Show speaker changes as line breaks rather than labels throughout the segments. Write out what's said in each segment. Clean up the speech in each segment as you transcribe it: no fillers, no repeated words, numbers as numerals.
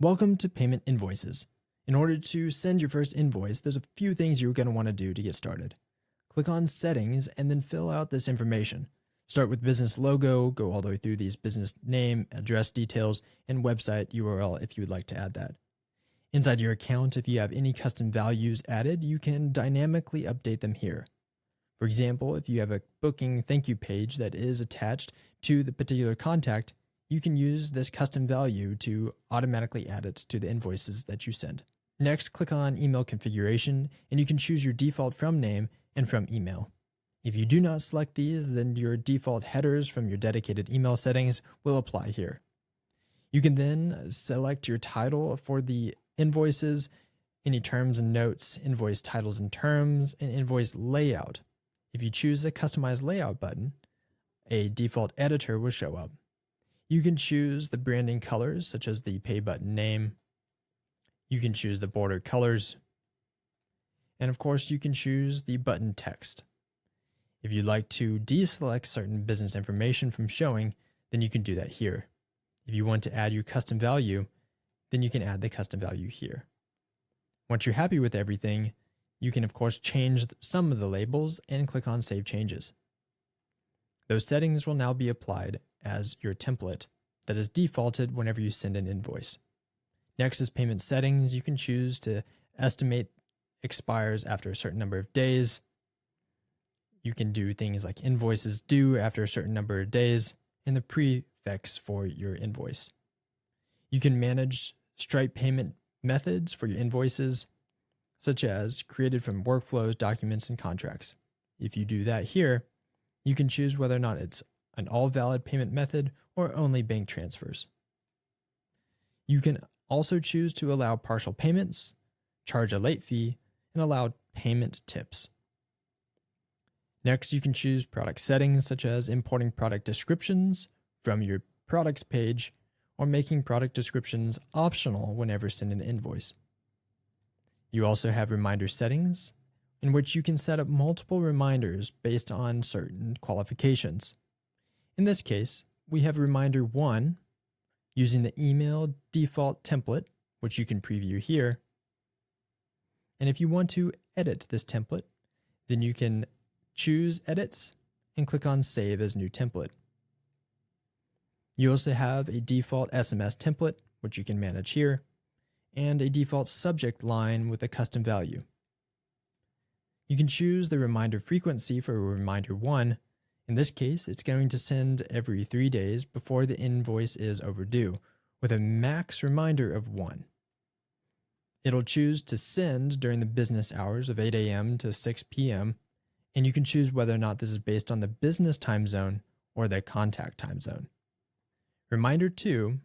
Welcome to Payment Invoices. In order to send your first invoice, there's a few things you're going to want to do to get started. Click on Settings and then fill out this information. Start with business logo, go all the way through these business name, address details, and website URL if you would like to add that. Inside your account, if you have any custom values added, you can dynamically update them here. For example, if you have a booking thank you page that is attached to the particular contact, you can use this custom value to automatically add it to the invoices that you send. Next, click on Email Configuration, and you can choose your default from name and from email. If you do not select these, then your default headers from your dedicated email settings will apply here. You can then select your title for the invoices, any terms and notes, invoice titles and terms, and invoice layout. If you choose the Customize Layout button, a default editor will show up. You can choose the branding colors, such as the pay button name. You can choose the border colors. And of course, you can choose the button text. If you'd like to deselect certain business information from showing, then you can do that here. If you want to add your custom value, then you can add the custom value here. Once you're happy with everything, you can of course change some of the labels and click on Save Changes. Those settings will now be applied as your template that is defaulted whenever you send an invoice. Next is payment settings. You can choose to estimate expires after a certain number of days. You can do things like invoices due after a certain number of days and the prefix for your invoice. You can manage Stripe payment methods for your invoices, such as created from workflows, documents, and contracts. If you do that here, you can choose whether or not it's an all-valid payment method or only bank transfers. You can also choose to allow partial payments, charge a late fee, and allow payment tips. Next, you can choose product settings such as importing product descriptions from your products page or making product descriptions optional whenever sending the invoice. You also have reminder settings in which you can set up multiple reminders based on certain qualifications. In this case, we have reminder 1 using the email default template, which you can preview here. And if you want to edit this template, then you can choose Edit and click on Save as New Template. You also have a default SMS template, which you can manage here, and a default subject line with a custom value. You can choose the reminder frequency for reminder 1. In this case, it's going to send every 3 days before the invoice is overdue, with a max reminder of 1. It'll choose to send during the business hours of 8 a.m. to 6 p.m., and you can choose whether or not this is based on the business time zone or the contact time zone. Reminder 2,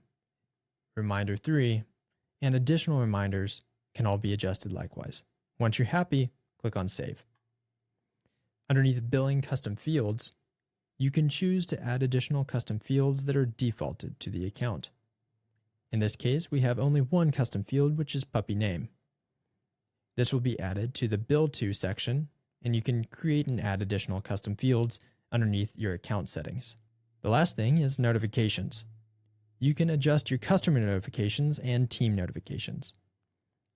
reminder 3, and additional reminders can all be adjusted likewise. Once you're happy, click on Save. Underneath Billing Custom Fields, you can choose to add additional custom fields that are defaulted to the account. In this case, we have only one custom field, which is puppy name. This will be added to the Bill To section, and you can create and add additional custom fields underneath your account settings. The last thing is notifications. You can adjust your customer notifications and team notifications.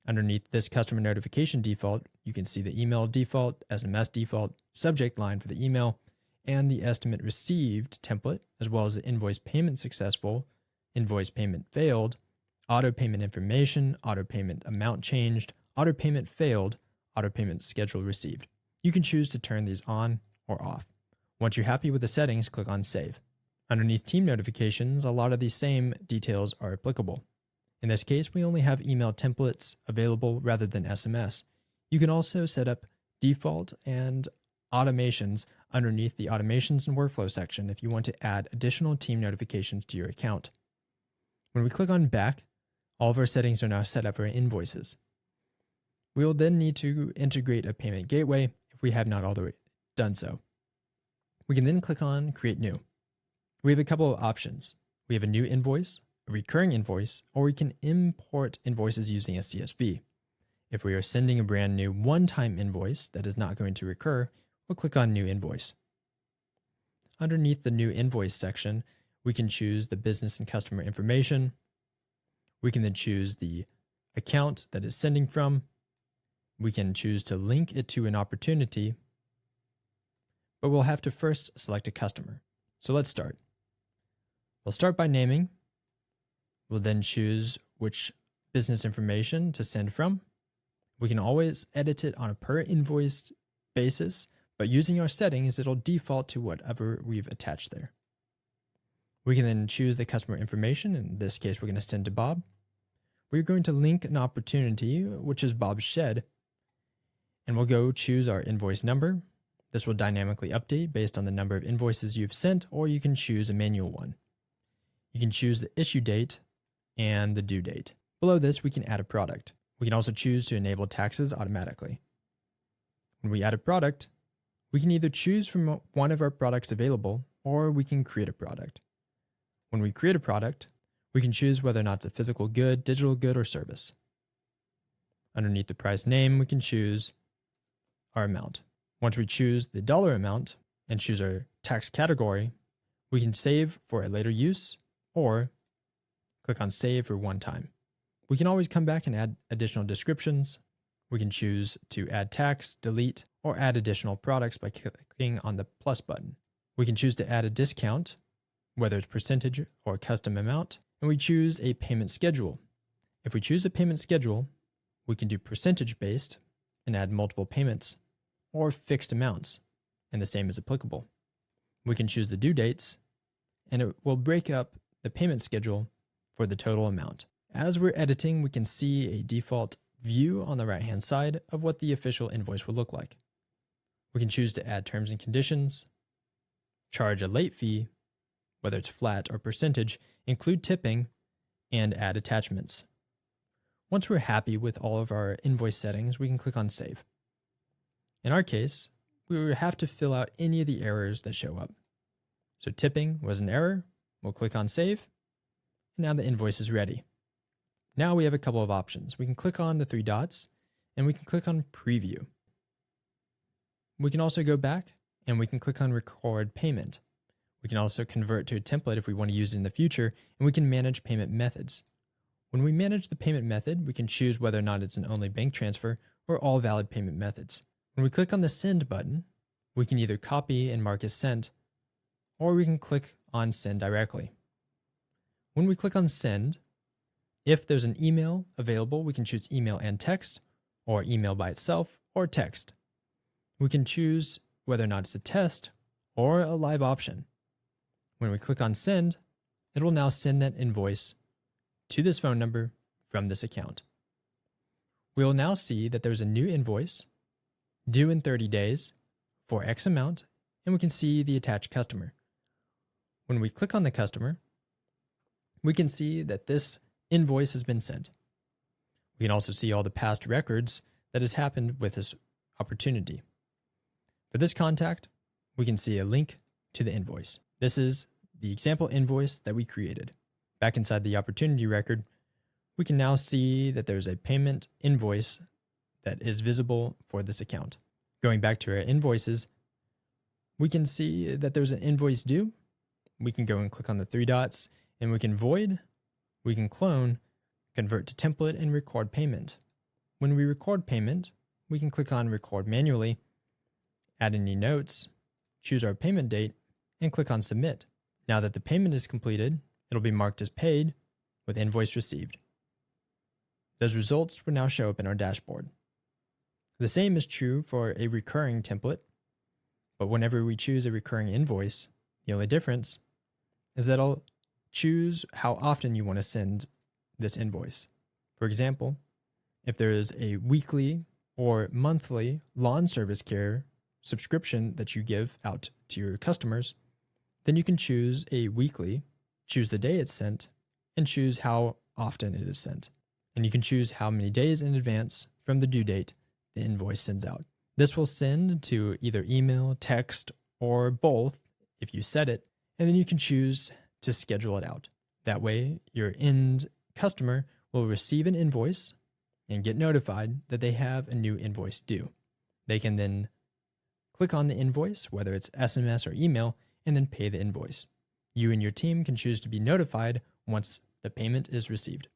Underneath this customer notification default, you can see the email default, SMS default, subject line for the email, and the estimate received template, as well as the invoice payment successful, invoice payment failed, auto payment information, auto payment amount changed, auto payment failed, auto payment schedule received. You can choose to turn these on or off. Once you're happy with the settings, click on Save. Underneath team notifications, a lot of these same details are applicable. In this case, we only have email templates available rather than SMS. You can also set up default and automations underneath the Automations and Workflow section if you want to add additional team notifications to your account. When we click on Back, all of our settings are now set up for invoices. We will then need to integrate a payment gateway if we have not already done so. We can then click on Create New. We have a couple of options. We have a new invoice, a recurring invoice, or we can import invoices using a CSV. If we are sending a brand new one-time invoice that is not going to recur, we'll click on New Invoice. Underneath the New Invoice section, we can choose the business and customer information. We can then choose the account that is sending from. We can choose to link it to an opportunity, but we'll have to first select a customer. So let's start. We'll start by naming. We'll then choose which business information to send from. We can always edit it on a per invoice basis, but using our settings, it'll default to whatever we've attached there. We can then choose the customer information. In this case, we're going to send to Bob. We're going to link an opportunity, which is Bob's shed, and we'll go choose our invoice number. This will dynamically update based on the number of invoices you've sent, or you can choose a manual one. You can choose the issue date and the due date. Below this, we can add a product. We can also choose to enable taxes automatically. When we add a product, we can either choose from one of our products available, or we can create a product. When we create a product, we can choose whether or not it's a physical good, digital good, or service. Underneath the price name, we can choose our amount. Once we choose the dollar amount and choose our tax category, we can save for a later use or click on Save for one time. We can always come back and add additional descriptions. We can choose to add tax, delete, or add additional products by clicking on the plus button. We can choose to add a discount, whether it's percentage or custom amount, and we choose a payment schedule. If we choose a payment schedule, we can do percentage based and add multiple payments, or fixed amounts, and the same is applicable. We can choose the due dates, and it will break up the payment schedule for the total amount. As we're editing, we can see a default view on the right-hand side of what the official invoice will look like. We can choose to add terms and conditions, charge a late fee, whether it's flat or percentage, include tipping, and add attachments. Once we're happy with all of our invoice settings, we can click on Save. In our case, we will have to fill out any of the errors that show up. So tipping was an error. We'll click on Save, and now the invoice is ready. Now we have a couple of options. We can click on the three dots, and we can click on Preview. We can also go back, and we can click on Record Payment. We can also convert to a template if we want to use it in the future, and we can manage payment methods. When we manage the payment method, we can choose whether or not it's an only bank transfer or all valid payment methods. When we click on the Send button, we can either copy and mark as sent, or we can click on Send directly. When we click on Send, if there's an email available, we can choose email and text, or email by itself, or text. We can choose whether or not it's a test or a live option. When we click on Send, it will now send that invoice to this phone number from this account. We will now see that there's a new invoice due in 30 days for X amount, and we can see the attached customer. When we click on the customer, we can see that this invoice has been sent. We can also see all the past records that has happened with this opportunity. For this contact, we can see a link to the invoice. This is the example invoice that we created. Back inside the opportunity record, we can now see that there's a payment invoice that is visible for this account. Going back to our invoices, we can see that there's an invoice due. We can go and click on the three dots, and we can void, we can clone, convert to template, and record payment. When we record payment, we can click on Record Manually, add any notes, choose our payment date, and click on Submit. Now that the payment is completed, it'll be marked as paid with invoice received. Those results will now show up in our dashboard. The same is true for a recurring template, but whenever we choose a recurring invoice, the only difference is that I'll choose how often you want to send this invoice. For example, if there is a weekly or monthly lawn service care subscription that you give out to your customers, then you can choose a weekly, choose the day it's sent, and choose how often it is sent. And you can choose how many days in advance from the due date the invoice sends out. This will send to either email, text, or both if you set it, and then you can choose to schedule it out. That way, your end customer will receive an invoice and get notified that they have a new invoice due. They can then click on the invoice, whether it's SMS or email, and then pay the invoice. You and your team can choose to be notified once the payment is received.